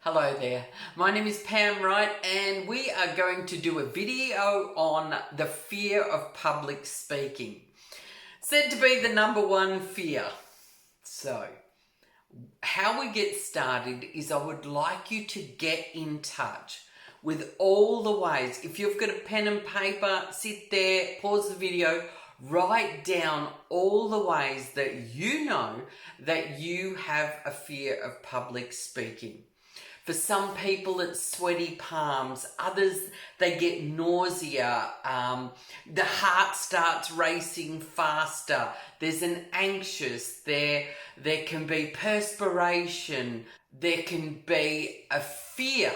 Hello there, my name is Pam Wright and we are going to do a video on the fear of public speaking. Said to be the number one fear. So, how we get started is I would like you to get in touch with all the ways. If you've got a pen and paper, sit there, pause the video, write down all the ways that you know that you have a fear of public speaking. For some people, it's sweaty palms. Others, they get nausea. The heart starts racing faster. There's an anxious. There can be perspiration. There can be a fear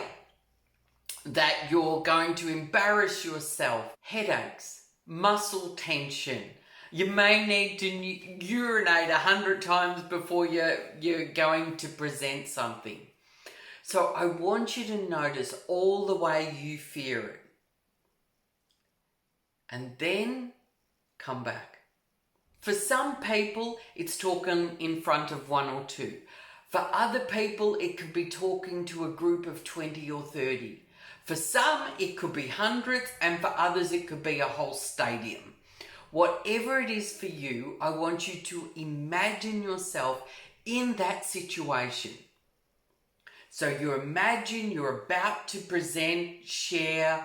that you're going to embarrass yourself. Headaches, muscle tension. You may need to urinate 100 times before you're going to present something. So I want you to notice all the way you fear it. And then come back. For some people, it's talking in front of one or two. For other people, it could be talking to a group of 20 or 30. For some, it could be hundreds, and for others, it could be a whole stadium. Whatever it is for you, I want you to imagine yourself in that situation. So you imagine you're about to present, share,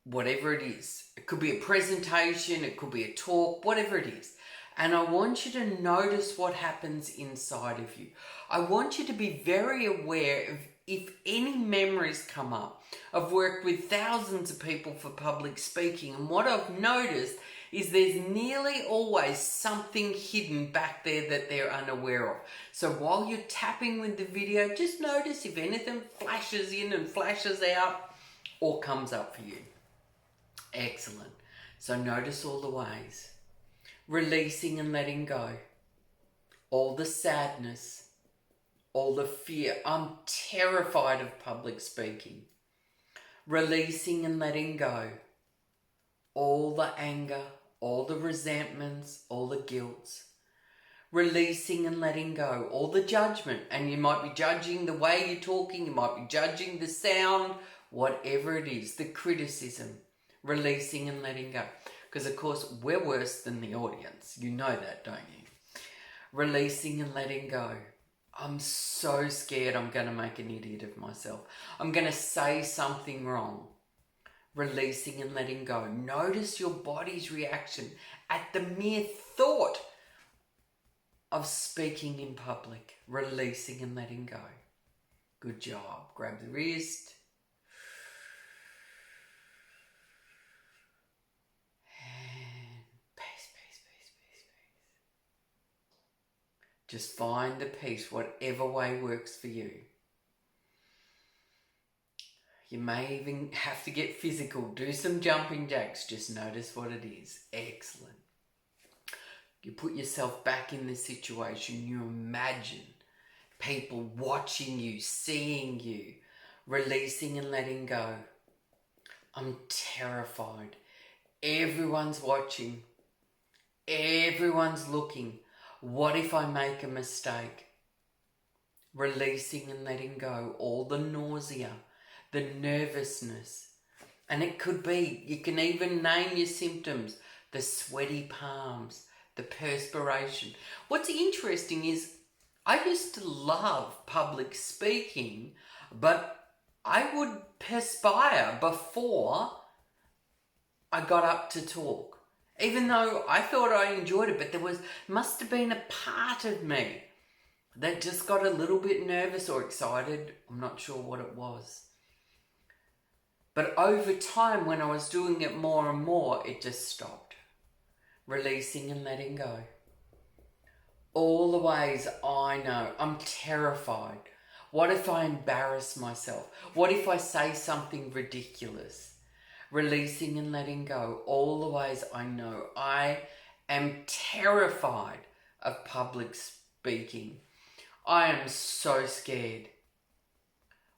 whatever it is. It could be a presentation, it could be a talk, whatever it is. And I want you to notice what happens inside of you. I want you to be very aware of if any memories come up. I've worked with thousands of people for public speaking, and what I've noticed is there's nearly always something hidden back there that they're unaware of. So while you're tapping with the video, just notice if anything flashes in and flashes out or comes up for you. Excellent. So notice all the ways. Releasing and letting go. All the sadness, all the fear. I'm terrified of public speaking. Releasing and letting go. All the anger, all the resentments, all the guilts. Releasing and letting go, all the judgment. And you might be judging the way you're talking, you might be judging the sound, whatever it is, the criticism. Releasing and letting go. Because of course, we're worse than the audience. You know that, don't you? Releasing and letting go. I'm so scared I'm going to make an idiot of myself. I'm going to say something wrong. Releasing and letting go. Notice your body's reaction at the mere thought of speaking in public. Releasing and letting go. Good job. Grab the wrist. And peace, peace, peace, peace, peace. Just find the peace, whatever way works for you. You may even have to get physical. Do some jumping jacks. Just notice what it is. Excellent. You put yourself back in this situation. You imagine people watching you, seeing you, releasing and letting go. I'm terrified. Everyone's watching. Everyone's looking. What if I make a mistake? Releasing and letting go. All the nausea. The nervousness. And it could be, you can even name your symptoms. The sweaty palms, the perspiration. What's interesting is I used to love public speaking, but I would perspire before I got up to talk. Even though I thought I enjoyed it, but there must have been a part of me that just got a little bit nervous or excited. I'm not sure what it was. But over time, when I was doing it more and more, it just stopped. Releasing and letting go. All the ways I know. I'm terrified. What if I embarrass myself? What if I say something ridiculous? Releasing and letting go. All the ways I know. I am terrified of public speaking. I am so scared.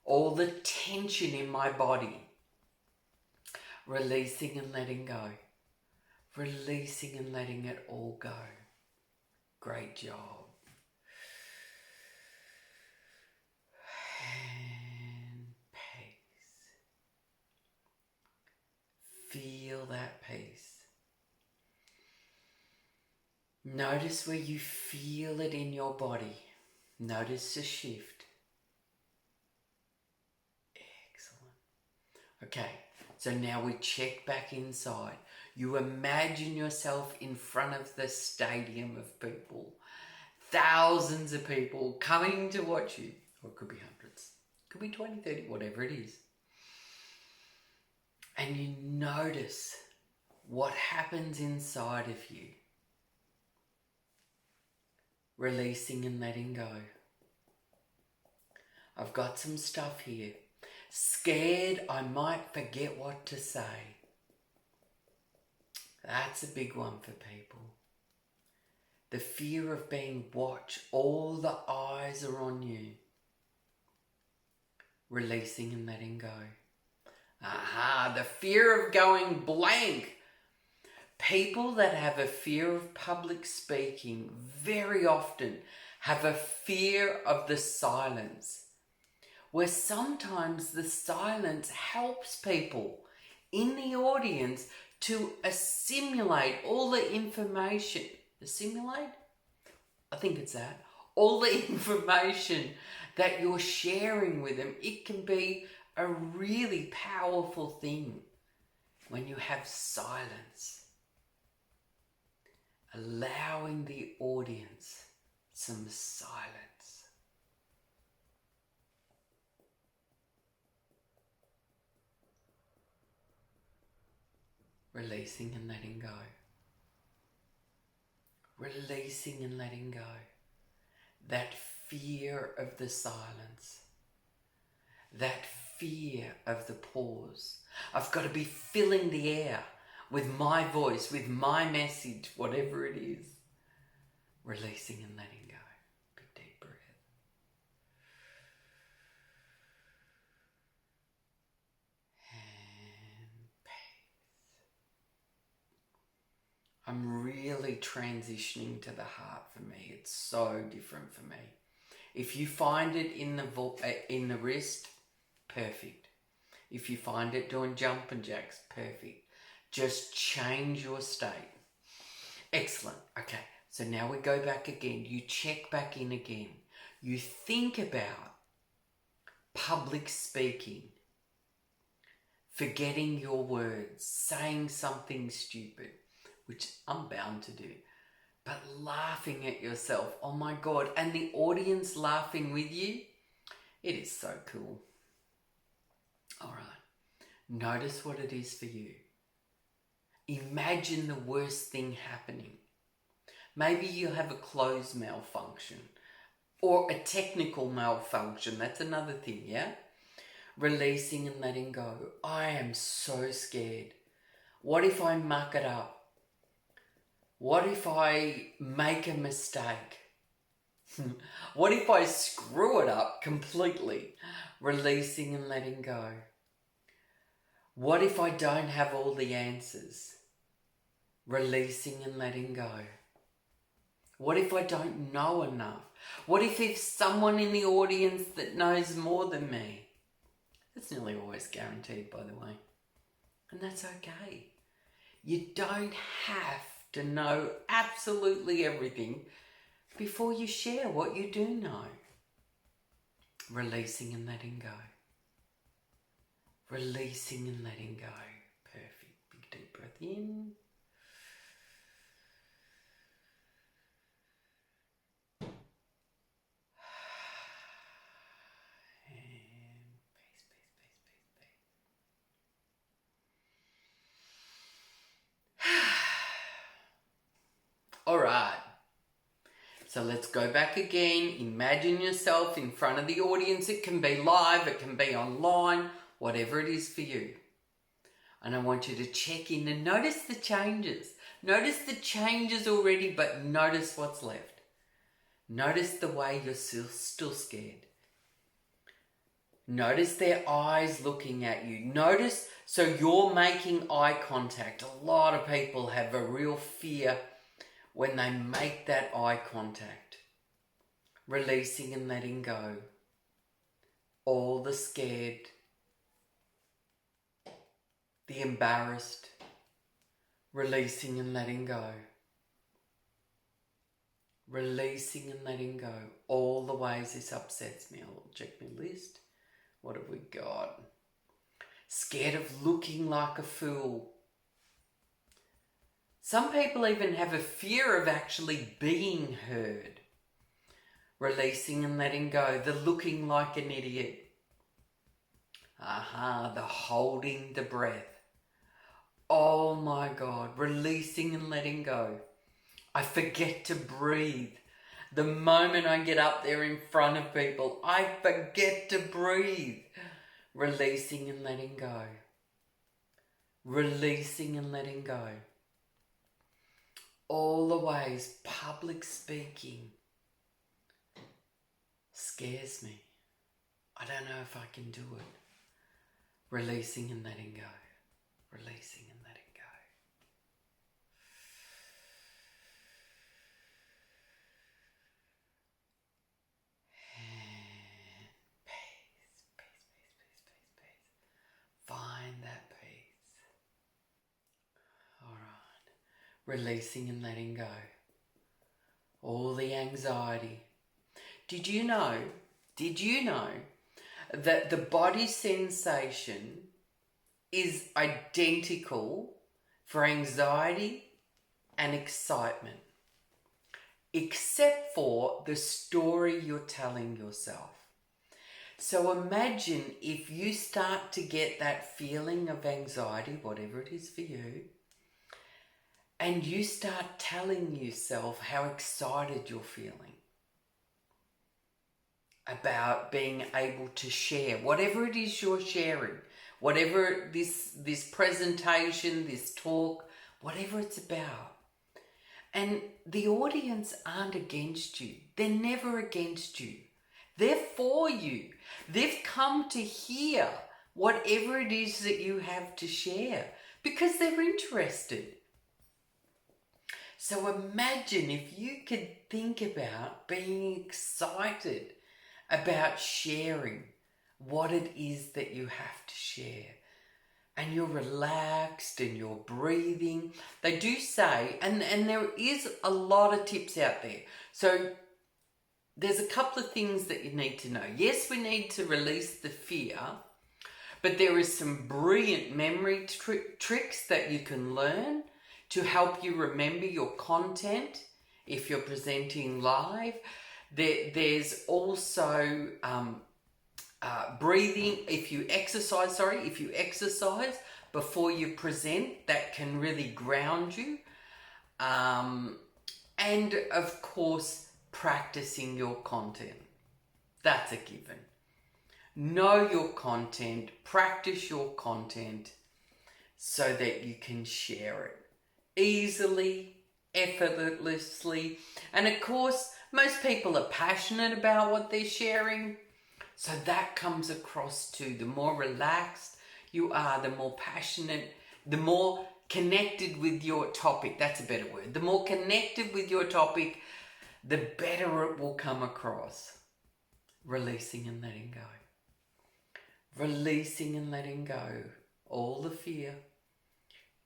All the tension in my body. Releasing and letting go. Releasing and letting it all go. Great job. Notice where you feel it in your body. Notice the shift. Excellent. Okay, so now we check back inside. You imagine yourself in front of the stadium of people. Thousands of people coming to watch you. Or it could be hundreds. It could be 20, 30, whatever it is. And you notice what happens inside of you. Releasing and letting go. I've got some stuff here. Scared I might forget what to say. That's a big one for people. The fear of being watched. All the eyes are on you. Releasing and letting go. Aha, the fear of going blank. People that have a fear of public speaking very often have a fear of the silence, where sometimes the silence helps people in the audience to assimilate all the information. Assimilate? I think it's that. All the information that you're sharing with them. It can be a really powerful thing when you have silence. Allowing the audience some silence. Releasing and letting go. Releasing and letting go. That fear of the silence. That fear of the pause. I've got to be filling the air with my voice, with my message, whatever it is. Releasing and letting go. Big deep breath. And peace. I'm really transitioning to the heart for me. It's so different for me. If you find it in the wrist, perfect. If you find it doing jumping jacks, perfect. Just change your state. Excellent. Okay, so now we go back again. You check back in again. You think about public speaking, forgetting your words, saying something stupid, which I'm bound to do, but laughing at yourself. Oh my God. And the audience laughing with you. It is so cool. All right. Notice what it is for you. Imagine the worst thing happening. Maybe you have a clothes malfunction or a technical malfunction. That's another thing, yeah? Releasing and letting go. I am so scared. What if I muck it up? What if I make a mistake? What if I screw it up completely? Releasing and letting go. What if I don't have all the answers? Releasing and letting go. What if I don't know enough? What if there's someone in the audience that knows more than me? That's nearly always guaranteed, by the way. And that's okay. You don't have to know absolutely everything before you share what you do know. Releasing and letting go. Releasing and letting go. Perfect. Big deep breath in. All right. So let's go back again. Imagine yourself in front of the audience. It can be live, it can be online, whatever it is for you. And I want you to check in and notice the changes. Notice the changes already, but notice what's left. Notice the way you're still scared. Notice their eyes looking at you. Notice, so you're making eye contact. A lot of people have a real fear when they make that eye contact. Releasing and letting go. All the scared, the embarrassed, releasing and letting go. Releasing and letting go. All the ways this upsets me. I'll check my list. What have we got? Scared of looking like a fool. Some people even have a fear of actually being heard. Releasing and letting go. The looking like an idiot. The holding the breath. Oh my God. Releasing and letting go. I forget to breathe. The moment I get up there in front of people, I forget to breathe. Releasing and letting go. Releasing and letting go. All the ways public speaking scares me. I don't know if I can do it. Releasing and letting go. Releasing and letting go. And peace, peace, peace, peace, peace, peace. Find that peace. All right. Releasing and letting go. All the anxiety. Did you know that the body sensation is identical for anxiety and excitement, except for the story you're telling yourself? So imagine if you start to get that feeling of anxiety, whatever it is for you, and you start telling yourself how excited you're feeling about being able to share whatever it is you're sharing, whatever this presentation, this talk, whatever it's about. And the audience aren't against you. They're never against you. They're for you. They've come to hear whatever it is that you have to share because they're interested. So imagine if you could think about being excited about sharing what it is that you have to share. And you're relaxed and you're breathing. They do say, and there is a lot of tips out there. So there's a couple of things that you need to know. Yes, we need to release the fear, but there is some brilliant memory tricks that you can learn to help you remember your content if you're presenting live. There's also breathing. If you exercise before you present, that can really ground you. And of course, practicing your content. That's a given. Know your content, practice your content so that you can share it easily, effortlessly. And of course, most people are passionate about what they're sharing. So that comes across too. The more relaxed you are, the more passionate, the more connected with your topic. That's a better word. The more connected with your topic, the better it will come across. Releasing and letting go. Releasing and letting go. All the fear,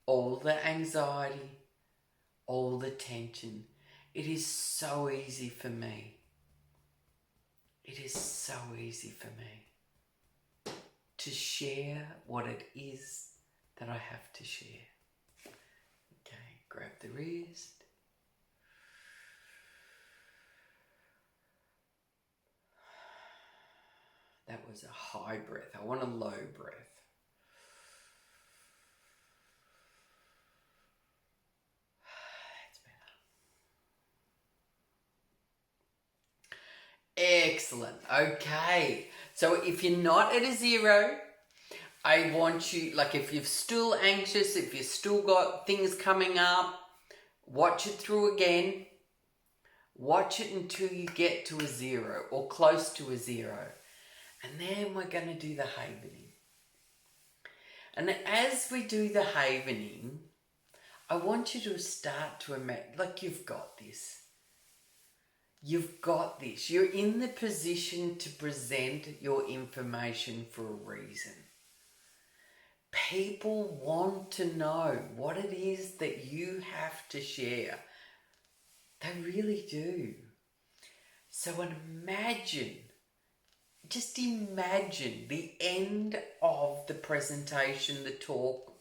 all the anxiety, all the tension. It is so easy for me. It is so easy for me to share what it is that I have to share. Okay, grab the wrist. That was a high breath. I want a low breath. Excellent. Okay. So if you're not at a 0, I want you, like if you're still anxious, if you've still got things coming up, watch it through again. Watch it until you get to a 0 or close to a 0. And then we're going to do the havening. And as we do the havening, I want you to start to imagine, like you've got this. You've got this. You're in the position to present your information for a reason. People want to know what it is that you have to share. They really do. So just imagine the end of the presentation, the talk.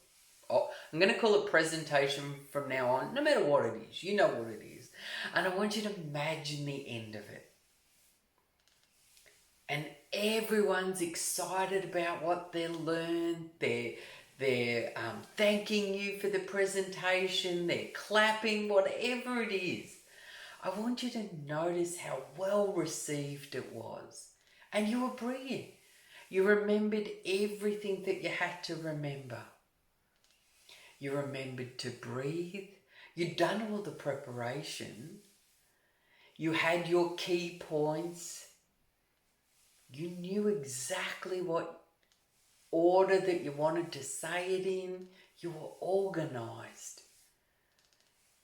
Oh, I'm going to call it presentation from now on, no matter what it is. You know what it is. And I want you to imagine the end of it. And everyone's excited about what they learned. They're thanking you for the presentation. They're clapping, whatever it is. I want you to notice how well received it was. And you were brilliant. You remembered everything that you had to remember. You remembered to breathe. You'd done all the preparation. You had your key points. You knew exactly what order that you wanted to say it in. You were organised.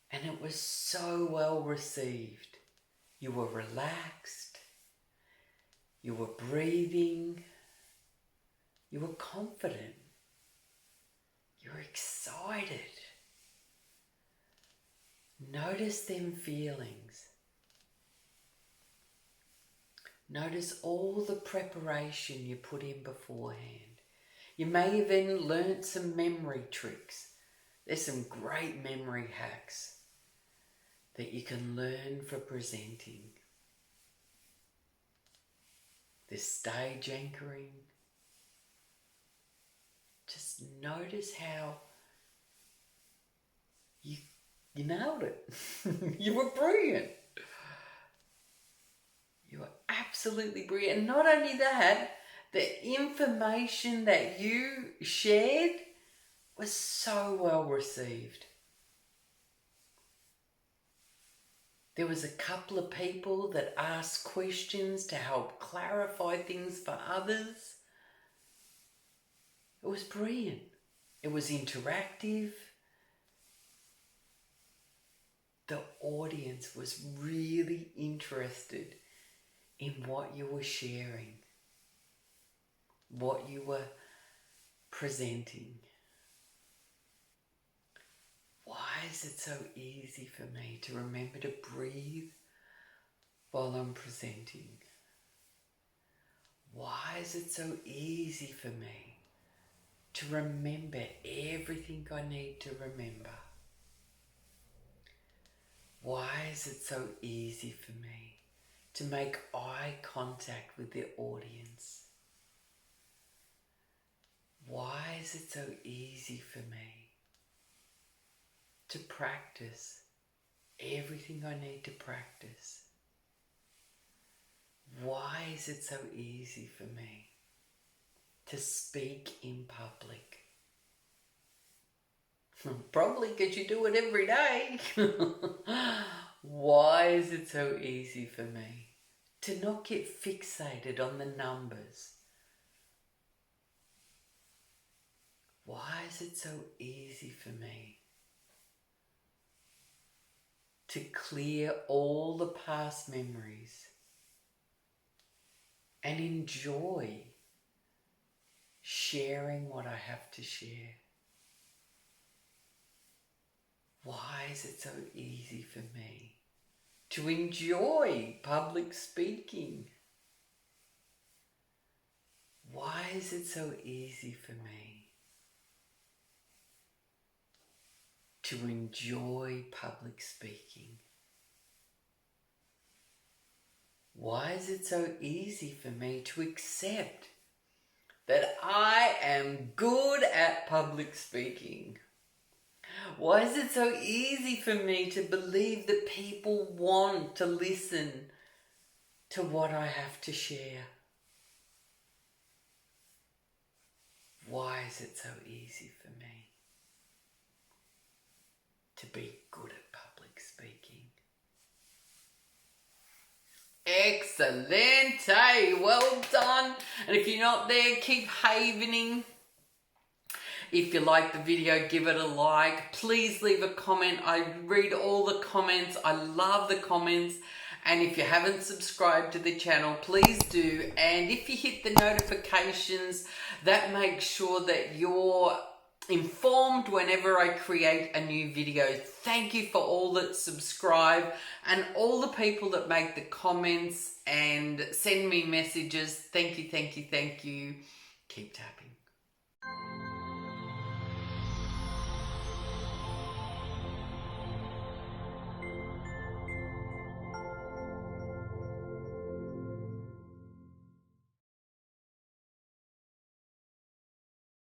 And it was so well received. You were relaxed. You were breathing. You were confident. You were excited. Notice them feelings. Notice all the preparation you put in beforehand. You may have even learnt some memory tricks. There's some great memory hacks that you can learn for presenting. The stage anchoring. Just notice how you nailed it. You were brilliant. You were absolutely brilliant. And not only that, the information that you shared was so well received. There was a couple of people that asked questions to help clarify things for others. It was brilliant. It was interactive. The audience was really interested in what you were sharing, what you were presenting. Why is it so easy for me to remember to breathe while I'm presenting? Why is it so easy for me to remember everything I need to remember? Why is it so easy for me to make eye contact with the audience? Why is it so easy for me to practice everything I need to practice? Why is it so easy for me to speak in public? Probably because you do it every day. Why is it so easy for me to not get fixated on the numbers? Why is it so easy for me to clear all the past memories and enjoy sharing what I have to share? Why is it so easy for me to enjoy public speaking? Why is it so easy for me to enjoy public speaking? Why is it so easy for me to accept that I am good at public speaking? Why is it so easy for me to believe that people want to listen to what I have to share? Why is it so easy for me to be good at public speaking? Excellent! Well done! And if you're not there, keep havening. If you like the video, give it a like. Please leave a comment. I read all the comments. I love the comments. And if you haven't subscribed to the channel, please do. And if you hit the notifications, that makes sure that your informed whenever I create a new video. Thank you for all that subscribe and all the people that make the comments and send me messages. Thank you, thank you, thank you. Keep tapping.